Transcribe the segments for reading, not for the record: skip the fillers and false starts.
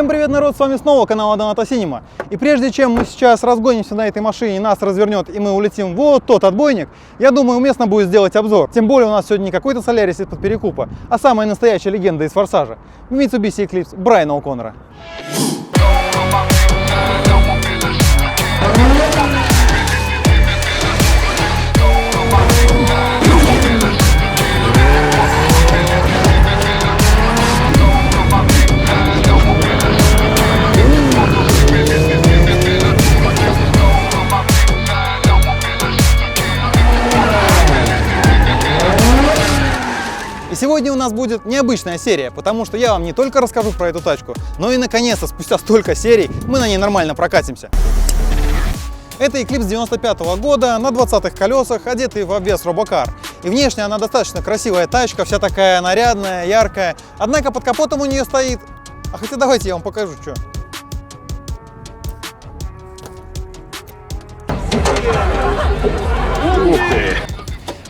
привет, народ, с вами снова канал Доната Синема. И прежде чем мы сейчас разгонимся на этой машине, нас развернет и мы улетим вот тот отбойник, я думаю, уместно будет сделать обзор. Тем более у нас сегодня не какой-то Солярис из-под перекупа, а самая настоящая легенда из Форсажа. Mitsubishi Eclipse Брайана О'Коннора. И сегодня у нас будет необычная серия, потому что я вам не только расскажу про эту тачку, но и наконец-то, спустя столько серий, мы на ней нормально прокатимся. Это Eclipse 95-го года, на 20-х колесах, одетый в обвес робокар. И внешне она достаточно красивая тачка, вся такая нарядная, яркая. Однако под капотом у нее стоит... А хотя давайте я вам покажу, что. Ух ты!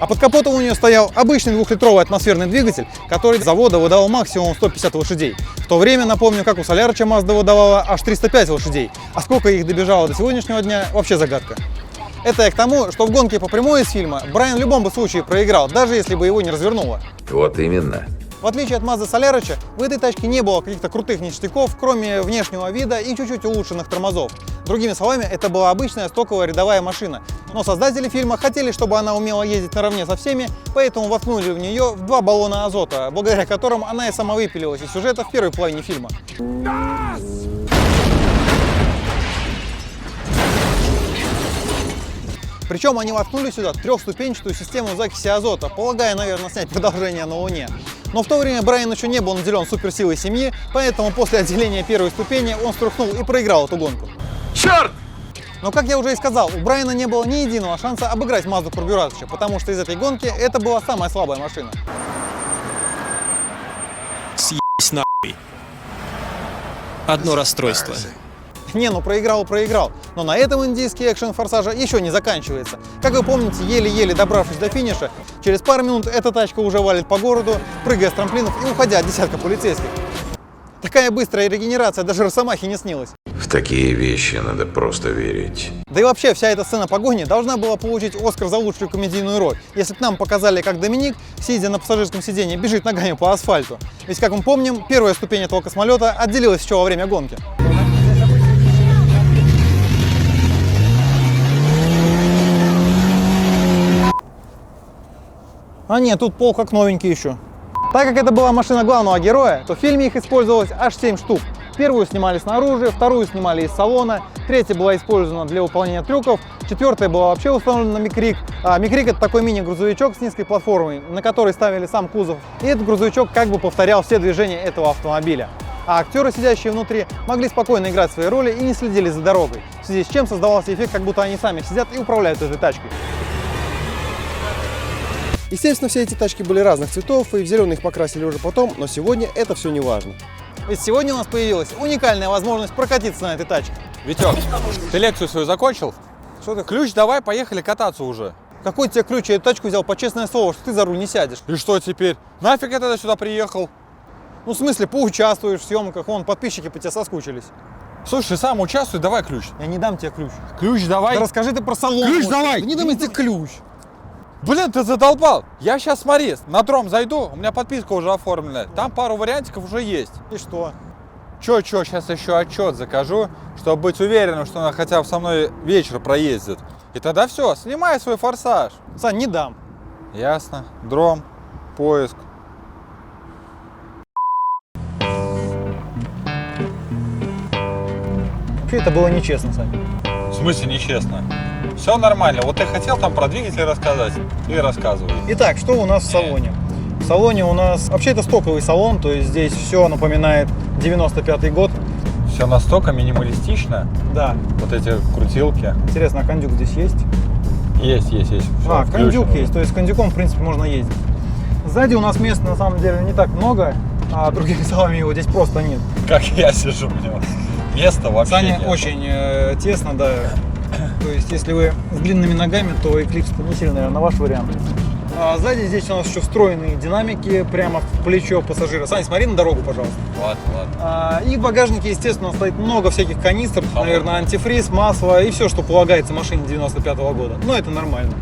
А под капотом у нее стоял обычный 2-литровый атмосферный двигатель, который с завода выдавал максимум 150 лошадей. В то время, напомню, как у Солярыча Mazda выдавала аж 305 лошадей. А сколько их добежало до сегодняшнего дня, вообще загадка. Это я к тому, что в гонке по прямой из фильма Брайан в любом бы случае проиграл, даже если бы его не развернуло. Вот именно. В отличие от Mazda Солярыча, в этой тачке не было каких-то крутых ништяков, кроме внешнего вида и чуть-чуть улучшенных тормозов. Другими словами, это была обычная стоковая рядовая машина. Но создатели фильма хотели, чтобы она умела ездить наравне со всеми, поэтому воткнули в нее 2 баллона азота, благодаря которым она и сама выпилилась из сюжета в первой половине фильма. Причем они воткнули сюда 3-ступенчатую систему закиси азота, полагая, наверное, снять продолжение на Луне. Но в то время Брайан еще не был наделен суперсилой семьи, поэтому после отделения первой ступени он струхнул и проиграл эту гонку. Черт! Но, как я уже и сказал, у Брайана не было ни единого шанса обыграть Мазду Карбюраторча, потому что из этой гонки это была самая слабая машина. Съебись нахуй. Одно расстройство. Не, ну проиграл. Но на этом индийский экшен Форсажа еще не заканчивается. Как вы помните, еле-еле добравшись до финиша, через пару минут эта тачка уже валит по городу, прыгая с трамплинов и уходя от десятка полицейских. Такая быстрая регенерация даже Росомахе не снилась. В такие вещи надо просто верить. Да и вообще, вся эта сцена погони должна была получить Оскар за лучшую комедийную роль, если бы нам показали, как Доминик, сидя на пассажирском сиденье, бежит ногами по асфальту. Ведь, как мы помним, первая ступень этого космолета отделилась еще во время гонки. А нет, тут пол как новенький еще. Так как это была машина главного героя, то в фильме их использовалось аж 7 штук. Первую снимали снаружи, вторую снимали из салона, третья была использована для выполнения трюков, четвертая была вообще установлена на Микрик. А Микрик — это такой мини-грузовичок с низкой платформой, на который ставили сам кузов. И этот грузовичок как бы повторял все движения этого автомобиля. А актеры, сидящие внутри, могли спокойно играть свои роли и не следили за дорогой, в связи с чем создавался эффект, как будто они сами сидят и управляют этой тачкой. Естественно, все эти тачки были разных цветов, и в зеленый их покрасили уже потом, но сегодня это все не важно. Ведь сегодня у нас появилась уникальная возможность прокатиться на этой тачке. Витек, ты лекцию свою закончил? Что ты? Ключ давай, поехали кататься уже. Какой тебе ключ? Я эту тачку взял по честное слово, что ты за руль не сядешь. И что теперь? Нафиг я тогда сюда приехал? Ну, в смысле, поучаствуешь в съемках, вон, подписчики по тебе соскучились. Слушай, сам участвуй, давай ключ. Я не дам тебе ключ. Ключ давай. Да расскажи ты про салон. Ключ вот. давай. Да не дам я тебе ключ. Блин, ты задолбал. Я сейчас, смотри, на дром зайду, у меня подписка уже оформлена. Там пару вариантиков уже есть. И что? Чё, сейчас еще отчет закажу, чтобы быть уверенным, что она хотя бы со мной вечер проездит. И тогда все, снимай свой Форсаж. Сань, не дам. Ясно. Дром, поиск. Вообще это было нечестно, Сань. В смысле нечестно? Все нормально. Вот ты хотел там про двигатель рассказать и рассказывай. Итак, что у нас в салоне? В салоне у нас... Вообще это стоковый салон, то есть здесь все напоминает 95-й год. Все настолько минималистично. Да. Вот эти крутилки. Интересно, а кондюк здесь есть? Есть. Всё кондюк включено. есть, то есть с кондюком, в принципе, можно ездить. Сзади у нас места на самом деле не так много, а другими словами его здесь просто нет. Как я сижу в нем. Места вообще Саня нет. очень тесно, да. То есть, если вы с длинными ногами, то Eclipse не сильно, наверное, ваш вариант. Сзади здесь у нас еще встроенные динамики прямо в плечо пассажира. Сань, смотри на дорогу, пожалуйста. Ладно. И в багажнике, естественно, стоит много всяких канистр, наверное, антифриз, масло и все, что полагается машине 95-го года. Но это нормально.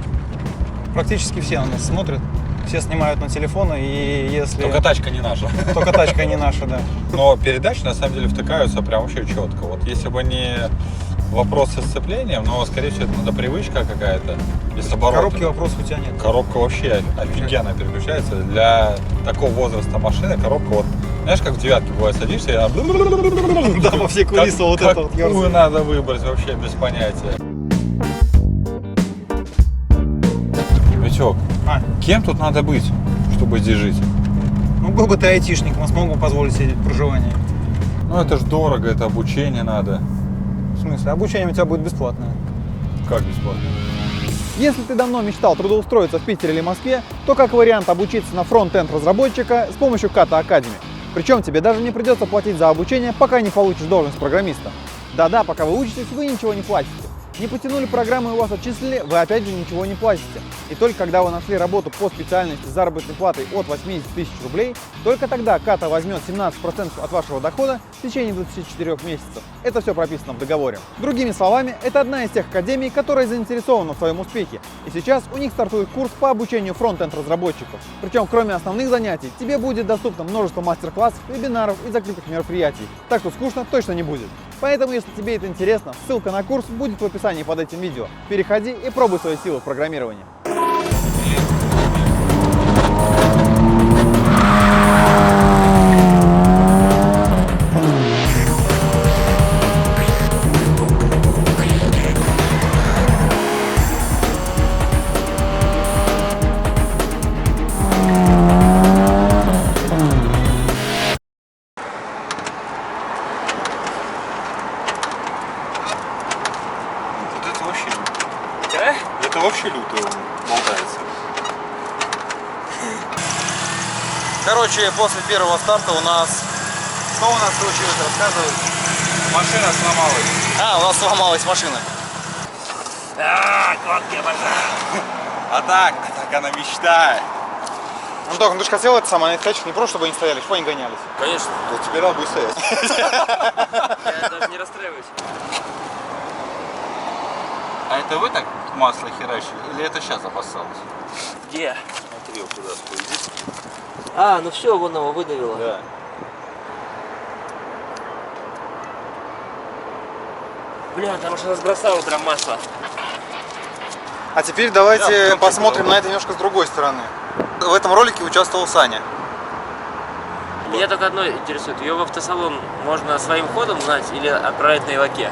Практически все на нас смотрят, все снимают на телефоны, и если... Только тачка не наша. Только тачка не наша, да. Но передачи на самом деле втыкаются прям вообще четко. Вот если бы не вопрос со сцеплением, но скорее всего это надо привычка какая-то. Без оборота. Коробки вопросов у тебя нет. Коробка вообще офигенно переключается. Для такого возраста машины коробка вот, знаешь, как в девятке бывает, садишься и она... Да, во все кулисы вот это вот Какую ерзает. надо выбрать вообще без понятия. Витек, кем тут надо быть, чтобы здесь жить? Ну, был бы ты айтишник, мы смогу позволить себе проживание. Ну это ж дорого, это обучение надо. В смысле, обучение у тебя будет бесплатное. Как бесплатно? Если ты давно мечтал трудоустроиться в Питере или Москве, то как вариант обучиться на фронт-энд разработчика с помощью Kata Academy. Причем тебе даже не придется платить за обучение, пока не получишь должность программиста. Да-да, пока вы учитесь, вы ничего не платите. Не потянули программу и вас отчислили, вы опять же ничего не платите. И только когда вы нашли работу по специальности с заработной платой от 80 тысяч рублей, только тогда Kata возьмет 17% от вашего дохода в течение 24 месяцев. Это все прописано в договоре. Другими словами, это одна из тех академий, которая заинтересована в твоем успехе. И сейчас у них стартует курс по обучению фронт-энд разработчиков. Причем кроме основных занятий, тебе будет доступно множество мастер-классов, вебинаров и закрытых мероприятий. Так что скучно точно не будет. Поэтому, если тебе это интересно, ссылка на курс будет в описании под этим видео. Переходи и пробуй свои силы в программировании. Это вообще люто болтается. Короче, после первого старта у нас... Что у нас случилось, рассказывай. Машина сломалась. У нас сломалась машина. А так она мечтает. Ну так, ну ты же хотел это самое искать, не просто, чтобы они стояли, чтобы они гонялись. Конечно. То теперь надо будет стоять. Я даже не расстраиваюсь. А это вы так масло херачили? Или это сейчас запасалось? Где? Смотри, вот туда спустись. Ну все, вон его выдавило. Да. Бля, там уж разбросало прям масло. А теперь давайте посмотрим на это немножко с другой стороны. В этом ролике участвовал Саня. Меня только одно интересует. Ее в автосалон можно своим ходом знать или отправить на Иваке?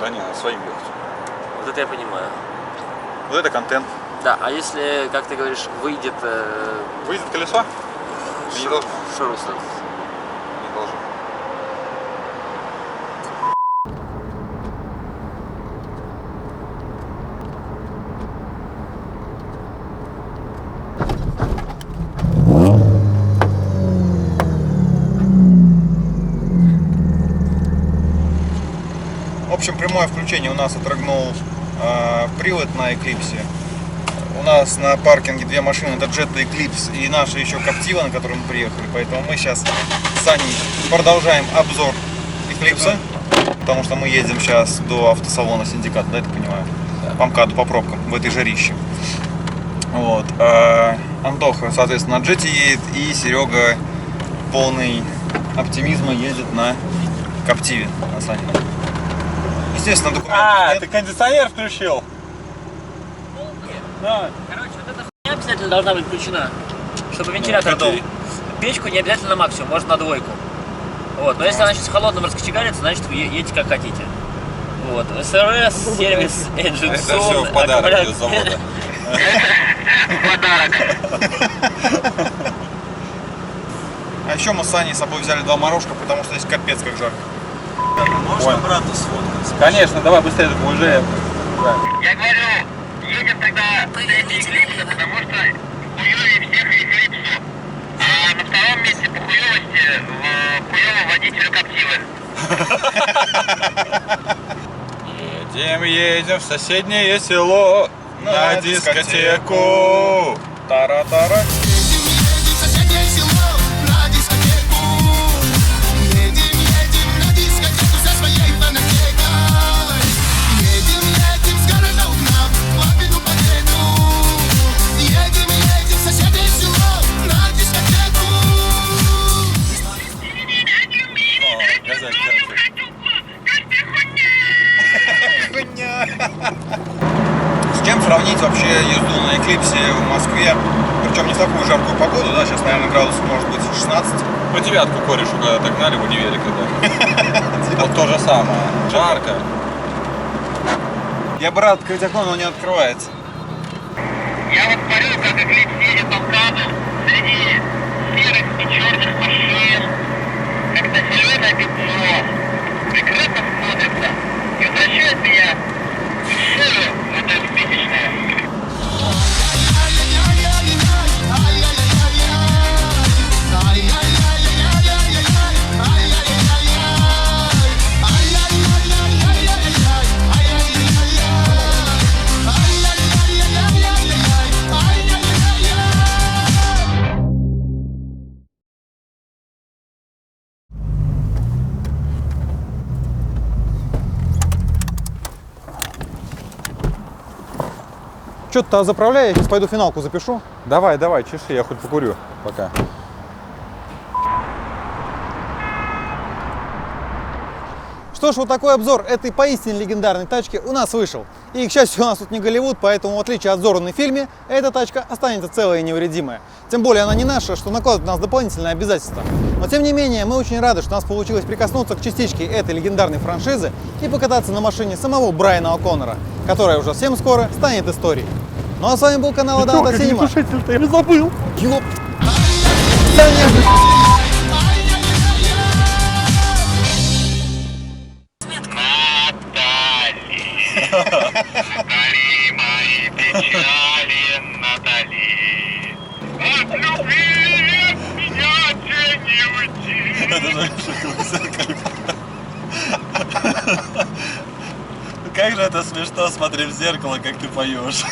Да не, надо своим ехать. Вот это я понимаю. Вот это контент. Да, а если, как ты говоришь, выйдет Выйдет колесо? Не должен. Шуруса? Не должен. В общем, прямое включение у нас отрыгнул привод на Eclipse. У нас на паркинге две машины, это Jetta Eclipse и наша еще Captiva, на которой мы приехали. Поэтому мы сейчас с Аней продолжаем обзор Eclipse, потому что мы едем сейчас до автосалона Синдикат, да, я так понимаю? По МКАДу, по пробкам, в этой жарище. Вот. Антоха, соответственно, на Jetta едет, и Серега полный оптимизма едет на Captiva, на Санином. Естественно, документов нет. Ты кондиционер включил? Да. Короче, вот эта хуйня обязательно должна быть включена, чтобы вентилятор дул. Печку не обязательно на максимум, можно на двойку. Вот. Но если она сейчас в холодном раскочегарится, значит вы едете как хотите. Вот. СРС, сервис, Engine Это все в подарок из завода. А еще мы с Саней с собой взяли два морожка, потому что здесь капец как жарко. Можно обратно сфоткаться. Конечно, давай быстрее, только уезжаем. Я говорю, едем тогда в Eclipse, потому что хуёвее всех Eclipse. А на втором месте по хуёвости хуёво водителю Captiva. Едем в соседнее село на дискотеку. Тара-тара. С чем сравнить вообще езду на Эклипсе в Москве? Причем не в такую жаркую погоду, да, сейчас, наверное, градусов может быть 16. По девятку корешу когда догнали в универе, когда. Вот то же самое. Жарко. Я бы рад открыть окно, но не открывается. Я вот смотрю, как Эклипс едет по МКАДу среди серых и черных машин, когда зеленое пятно прекрасно смотрится и возвращает меня в шею в это спичечное. Что-то заправляю, я сейчас пойду финалку запишу. Давай, чеши, я хоть покурю пока. Что ж, вот такой обзор этой поистине легендарной тачки у нас вышел. И, к счастью, у нас тут не Голливуд, поэтому, в отличие от взорванной в фильме, эта тачка останется целая и невредимая. Тем более она не наша, что накладывает на нас дополнительные обязательства. Но, тем не менее, мы очень рады, что у нас получилось прикоснуться к частичке этой легендарной франшизы и покататься на машине самого Брайана О'Коннора, которая уже совсем скоро станет историей. Ну а с вами был канал Адам Синема. Я забыл. Ёп. Да нет. Натали, мои печали, Натали. От любви от меня тебе не уйти. Как же это смешно смотреть в зеркало, как ты поешь.